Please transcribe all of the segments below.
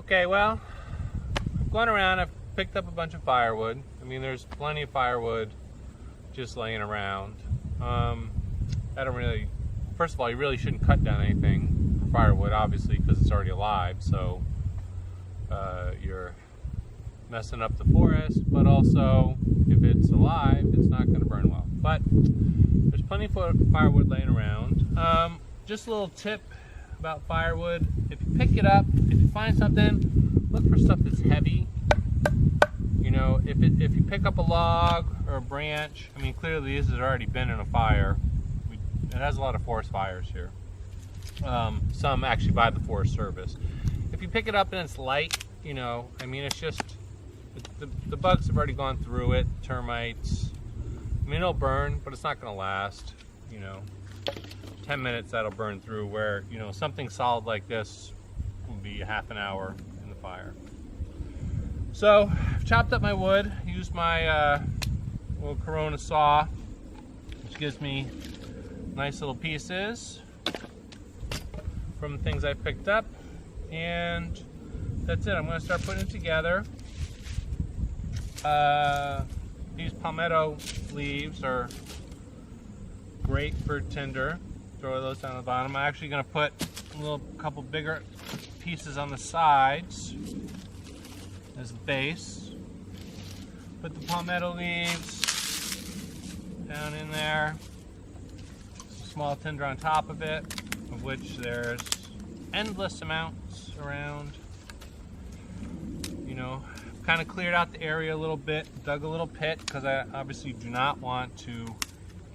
Okay, well, I've gone around, I've picked up a bunch of firewood. I mean, there's plenty of firewood just laying around. I don't really, first of all, you really shouldn't cut down anything for firewood, obviously, because it's already alive, so you're messing up the forest, but also, if it's alive, it's not going to burn well. But there's plenty of firewood laying around. Just a little tip about firewood: if you pick it up, if you find something, look for stuff that's heavy. You know, if you pick up a log or a branch, I mean, clearly this has already been in a fire. It has a lot of forest fires here. Some actually by the Forest Service. If you pick it up and it's light, you know, I mean, it's just, the bugs have already gone through it, termites. I mean, it'll burn, but it's not going to last, you know. 10 minutes that'll burn through, where, you know, something solid like this will be a half an hour in the fire. So I've chopped up my wood, used my little Corona saw, which gives me nice little pieces from the things I picked up, and that's it. I'm going to start putting it together. These palmetto leaves are great for tinder. Throw those down the bottom. I'm actually going to put a couple bigger pieces on the sides as the base. Put the palmetto leaves down in there. Some small tinder on top of it, of which there's endless amounts around. You know, kind of cleared out the area a little bit, dug a little pit, because I obviously do not want to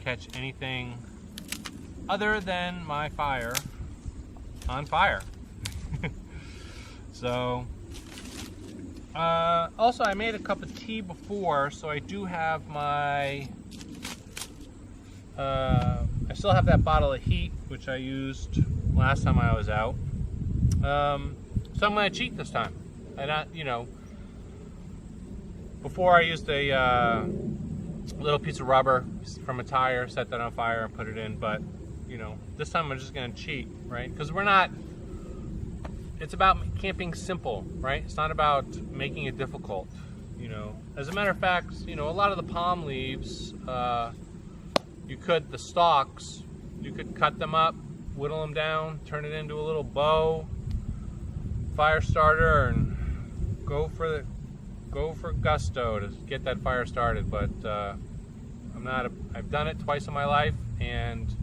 catch anything other than my fire on fire. So also, I made a cup of tea before, so I do have my I still have that bottle of heat, which I used last time I was out. So I'm going to cheat this time. And you know, before I used a little piece of rubber from a tire, set that on fire and put it in, but you know, this time I'm just going to cheat, right? Because it's about camping simple, right? It's not about making it difficult, you know. As a matter of fact, you know, a lot of the palm leaves, the stalks, you could cut them up, whittle them down, turn it into a little bow, fire starter, and go for gusto to get that fire started. But I've done it twice in my life, and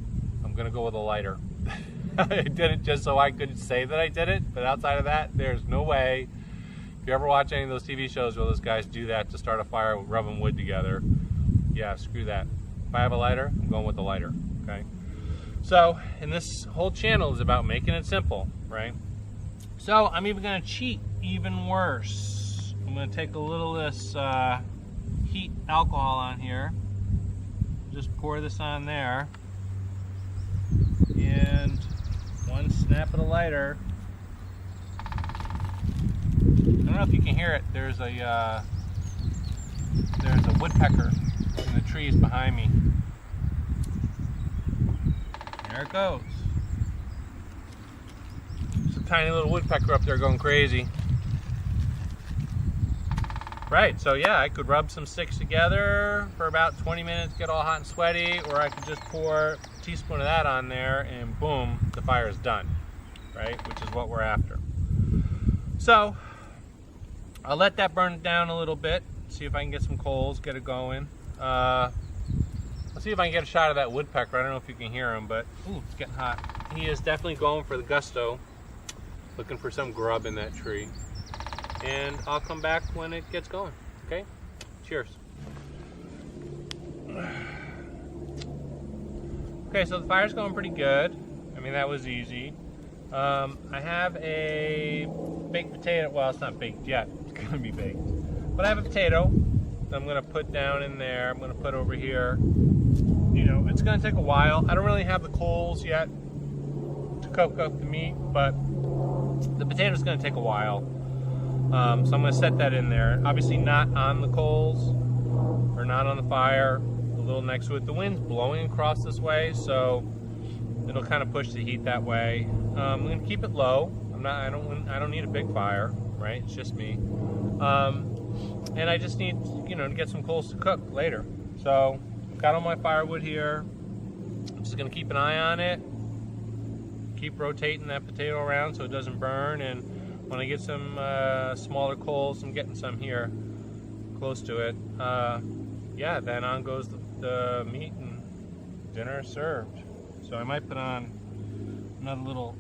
I'm gonna go with a lighter. I did it just so I could say that I did it, but outside of that, there's no way. If you ever watch any of those TV shows where those guys do that to start a fire, rubbing wood together, yeah, screw that. If I have a lighter, I'm going with the lighter, okay? So, and this whole channel is about making it simple, right? So, I'm even gonna cheat even worse. I'm gonna take a little of this heat alcohol on here, just pour this on there, and one snap of the lighter. I don't know if you can hear it. There's a woodpecker in the trees behind me. There it goes. It's a tiny little woodpecker up there going crazy. Right, so yeah, I could rub some sticks together for about 20 minutes, get all hot and sweaty, or I could just pour a teaspoon of that on there and boom, the fire is done, right? Which is what we're after. So, I'll let that burn down a little bit, see if I can get some coals, get it going. Let's see if I can get a shot of that woodpecker. I don't know if you can hear him, but ooh, it's getting hot. He is definitely going for the gusto, looking for some grub in that tree. And I'll come back when it gets going, okay? Cheers. Okay, so the fire's going pretty good. I mean, that was easy. I have a baked potato. Well, it's not baked yet. It's going to be baked. But I have a potato that I'm going to put down in there. I'm going to put over here. You know, it's going to take a while. I don't really have the coals yet to cook up the meat, but the potato's going to take a while. So I'm going to set that in there. Obviously not on the coals or not on the fire, a little next to it. The wind's blowing across this way, so it'll kind of push the heat that way. I'm going to keep it low. I don't need a big fire. right? It's just me. And I just need, to get some coals to cook later. So I've got all my firewood here. I'm just gonna keep an eye on it. Keep rotating that potato around so it doesn't burn. And when I get some smaller coals, I'm getting some here close to it. Yeah, then on goes the meat and dinner is served. So I might put on another little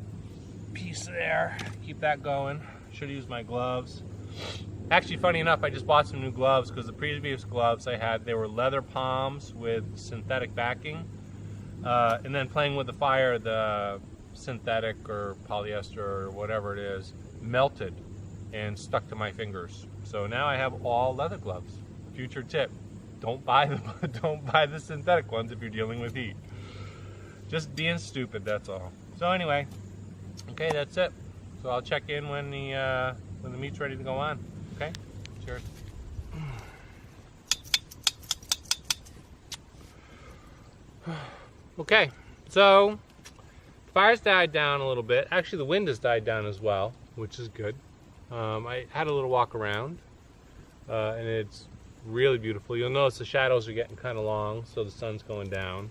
piece there. Keep that going. Should use my gloves. Actually, funny enough, I just bought some new gloves because the previous gloves I had, they were leather palms with synthetic backing. And then playing with the fire, the synthetic or polyester or whatever it is melted and stuck to my fingers. So now I have all leather gloves. Future tip: don't buy the synthetic ones if you're dealing with heat. Just being stupid, that's all. So anyway, okay, that's it. So I'll check in when the meat's ready to go on. Okay, cheers. Okay, so the fire's died down a little bit. Actually, the wind has died down as well, which is good. I had a little walk around, and it's really beautiful. You'll notice the shadows are getting kind of long, so the sun's going down.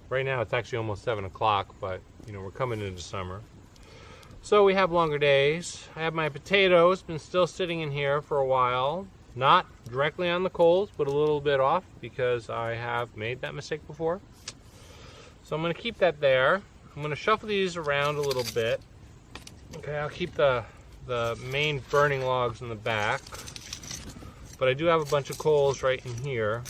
Right now, it's actually almost 7 o'clock, but we're coming into summer. So we have longer days. I have my potatoes, been still sitting in here for a while. Not directly on the coals, but a little bit off because I have made that mistake before. So I'm going to keep that there. I'm going to shuffle these around a little bit. Okay, I'll keep the main burning logs in the back. But I do have a bunch of coals right in here,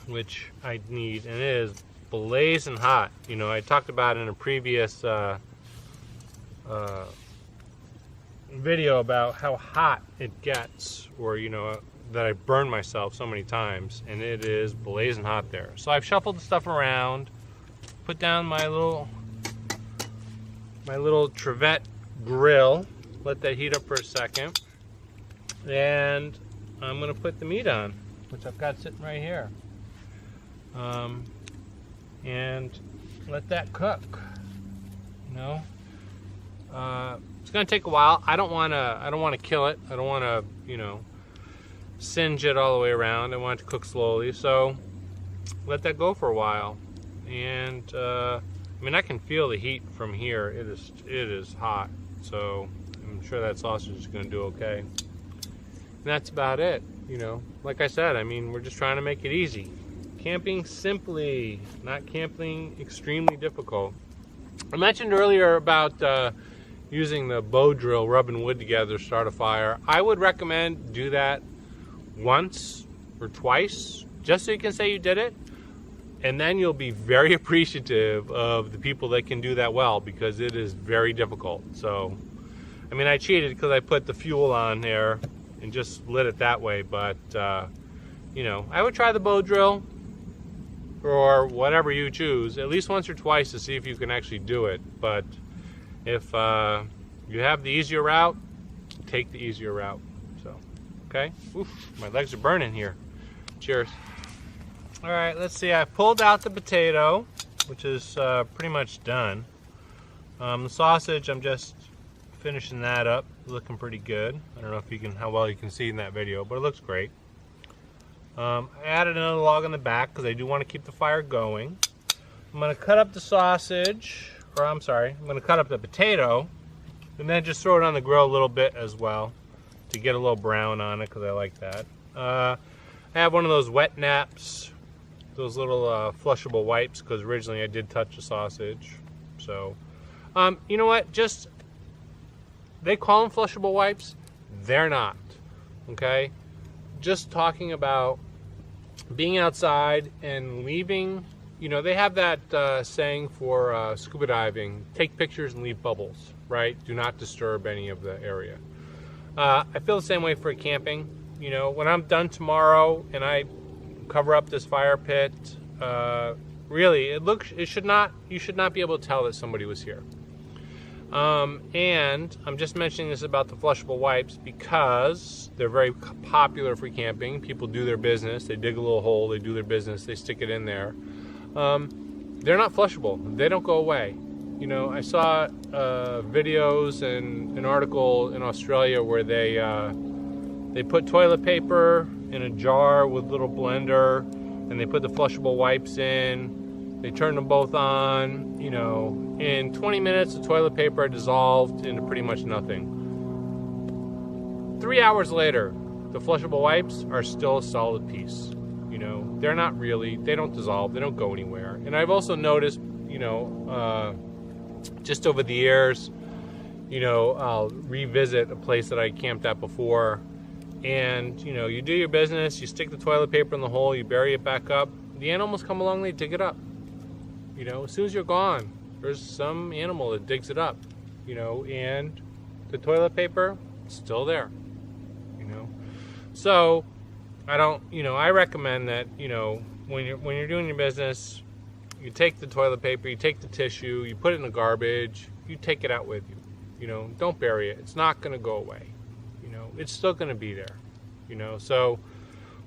which I need, and it is blazing hot. I talked about in a previous video about how hot it gets, or that I burned myself so many times, and it is blazing hot there. So I've shuffled the stuff around, put down my little trivet grill, let that heat up for a second, and I'm gonna put the meat on, which I've got sitting right here, and let that cook. It's gonna take a while. I don't wanna kill it. I don't wanna, singe it all the way around. I want it to cook slowly. So let that go for a while. And I can feel the heat from here. It is hot. So I'm sure that sausage is gonna do okay. And that's about it. Like I said, we're just trying to make it easy. Camping simply, not camping extremely difficult. I mentioned earlier about using the bow drill, rubbing wood together to start a fire. I would recommend do that once or twice, just so you can say you did it. And then you'll be very appreciative of the people that can do that well, because it is very difficult. So, I cheated because I put the fuel on there and just lit it that way. But, I would try the bow drill or whatever you choose at least once or twice to see if you can actually do it. But if you have the easier route, take the easier route. So, okay. Oof, my legs are burning here. Cheers. All right, let's see. I pulled out the potato, which is pretty much done. The sausage, I'm just finishing that up. Looking pretty good. I don't know how well you can see in that video, but it looks great. I added another log on the back because I do want to keep the fire going. I'm going to cut up the sausage, I'm going to cut up the potato, and then just throw it on the grill a little bit as well to get a little brown on it because I like that. I have one of those wet naps, those little flushable wipes, because originally I did touch the sausage. So, you know what? They call them flushable wipes. They're not. Okay? Just talking about being outside and leaving. They have that saying for scuba diving: take pictures and leave bubbles, right? Do not disturb any of the area. I feel the same way for camping. When I'm done tomorrow and I cover up this fire pit, really, you should not be able to tell that somebody was here. And I'm just mentioning this about the flushable wipes because they're very popular for camping. People do their business. They dig a little hole, they do their business, they stick it in there. They're not flushable. They don't go away. You know, I saw videos and an article in Australia where they put toilet paper in a jar with a little blender, and they put the flushable wipes in. They turn them both on. You know, in 20 minutes, the toilet paper dissolved into pretty much nothing. 3 hours later, the flushable wipes are still a solid piece. You know, they're not really, they don't dissolve, they don't go anywhere. And I've also noticed, you know, just over the years, you know, I'll revisit a place that I camped at before, and, you know, you do your business, you stick the toilet paper in the hole, you bury it back up, the animals come along, they dig it up. You know, as soon as you're gone, there's some animal that digs it up, you know, and the toilet paper is still there, you know. So, I recommend that, you know, when you're doing your business, you take the toilet paper, you take the tissue, you put it in the garbage, you take it out with you. You know, don't bury it. It's not going to go away. You know, it's still going to be there. You know, so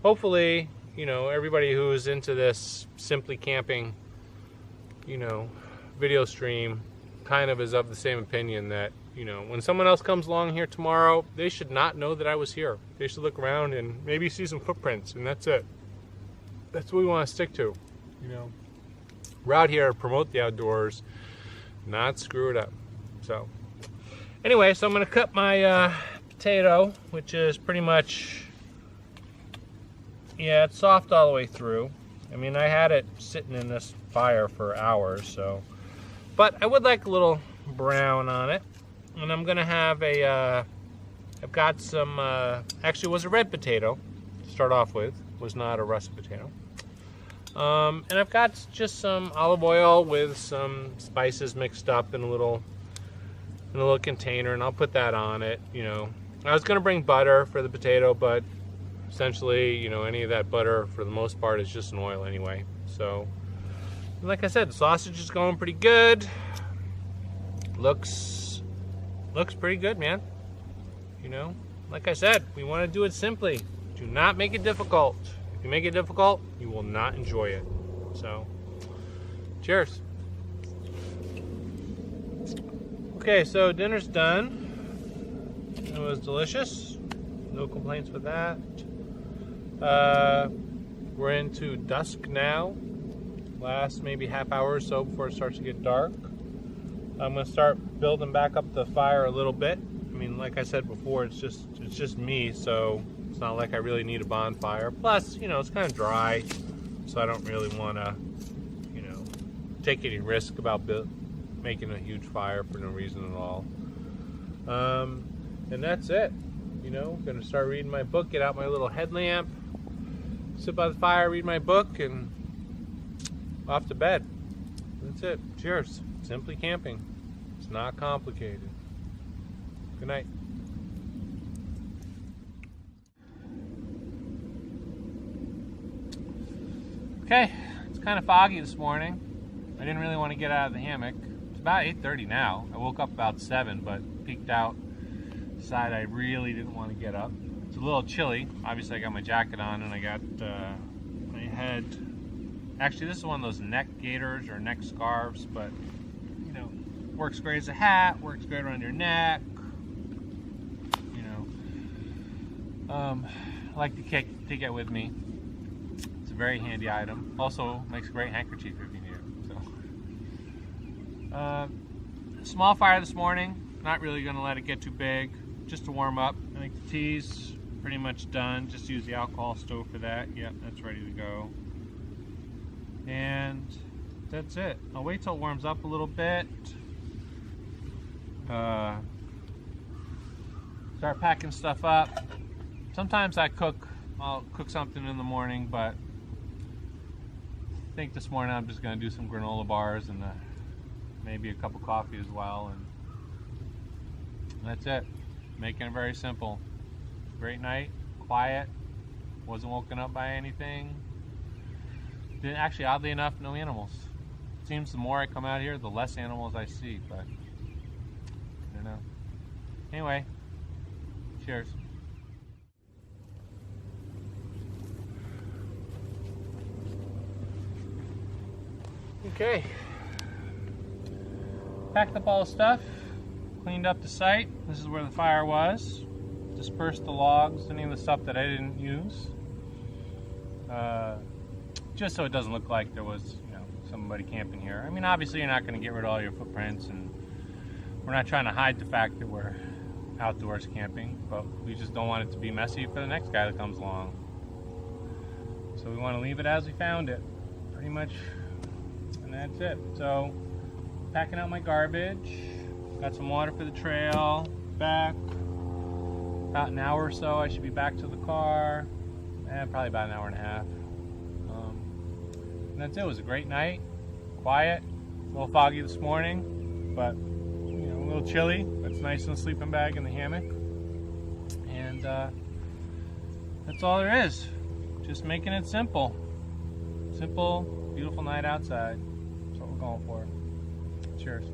hopefully, you know, everybody who's into this Simply Camping, you know, video stream kind of is of the same opinion that, you know, when someone else comes along here tomorrow, they should not know that I was here. They should look around and maybe see some footprints, and that's it. That's what we want to stick to, you know. We're out here to promote the outdoors, not screw it up. So, anyway, so I'm going to cut my potato, which is pretty much, yeah, it's soft all the way through. I mean, I had it sitting in this fire for hours, so. But I would like a little brown on it. And I'm going to have I've got some, actually it was a red potato to start off with. It was not a russet potato. And I've got just some olive oil with some spices mixed up in a little container, and I'll put that on it. You know, I was going to bring butter for the potato, but essentially, you know, any of that butter for the most part is just an oil anyway. So, like I said, the sausage is going pretty good. Looks pretty good, man. You know, like I said, we want to do it simply. Do not make it difficult. If you make it difficult, you will not enjoy it. So, cheers. Okay, so dinner's done. It was delicious. No complaints with that. We're into dusk now. Last maybe half hour or so before it starts to get dark. I'm gonna start building back up the fire a little bit. I mean, like I said before, it's just me, so it's not like I really need a bonfire. Plus, you know, it's kind of dry, so I don't really want to, you know, take any risk about making a huge fire for no reason at all. And that's it. You know, I'm gonna start reading my book, get out my little headlamp, sit by the fire, read my book, and off to bed. That's it. Cheers. Simply camping. It's not complicated. Good night. Okay, it's kind of foggy this morning. I didn't really want to get out of the hammock. It's about 8:30 now. I woke up about 7, but peeked out, decided I really didn't want to get up. It's a little chilly. Obviously I got my jacket on, and I got my head. Actually, this is one of those neck gaiters or neck scarves, but you know, works great as a hat, works great around your neck. You know, I like to take it with me. It's a very handy item. Also makes a great handkerchief if you need it. So, small fire this morning. Not really going to let it get too big, just to warm up. I think the tea's pretty much done. Just use the alcohol stove for that. Yep, that's ready to go. And that's it. I'll wait till it warms up a little bit. Start packing stuff up. Sometimes I'll cook something in the morning, but I think this morning I'm just going to do some granola bars and maybe a cup of coffee as well. And that's it. Making it very simple. Great night, quiet, wasn't woken up by anything. Actually, oddly enough, no animals. It seems the more I come out here, the less animals I see, but I don't know. Anyway, cheers. Okay. Packed up all the stuff, cleaned up the site. This is where the fire was. Dispersed the logs, any of the stuff that I didn't use. Just so it doesn't look like there was, somebody camping here. I mean, obviously you're not going to get rid of all your footprints, and we're not trying to hide the fact that we're outdoors camping, but we just don't want it to be messy for the next guy that comes along. So we want to leave it as we found it, pretty much, and that's it. So, packing out my garbage, got some water for the trail, back, about an hour or so I should be back to the car, probably about an hour and a half. And that's it. It was a great night, quiet, a little foggy this morning, but a little chilly. It's nice in the sleeping bag in the hammock, and that's all there is. Just making it simple, beautiful night outside. That's what we're going for. Cheers.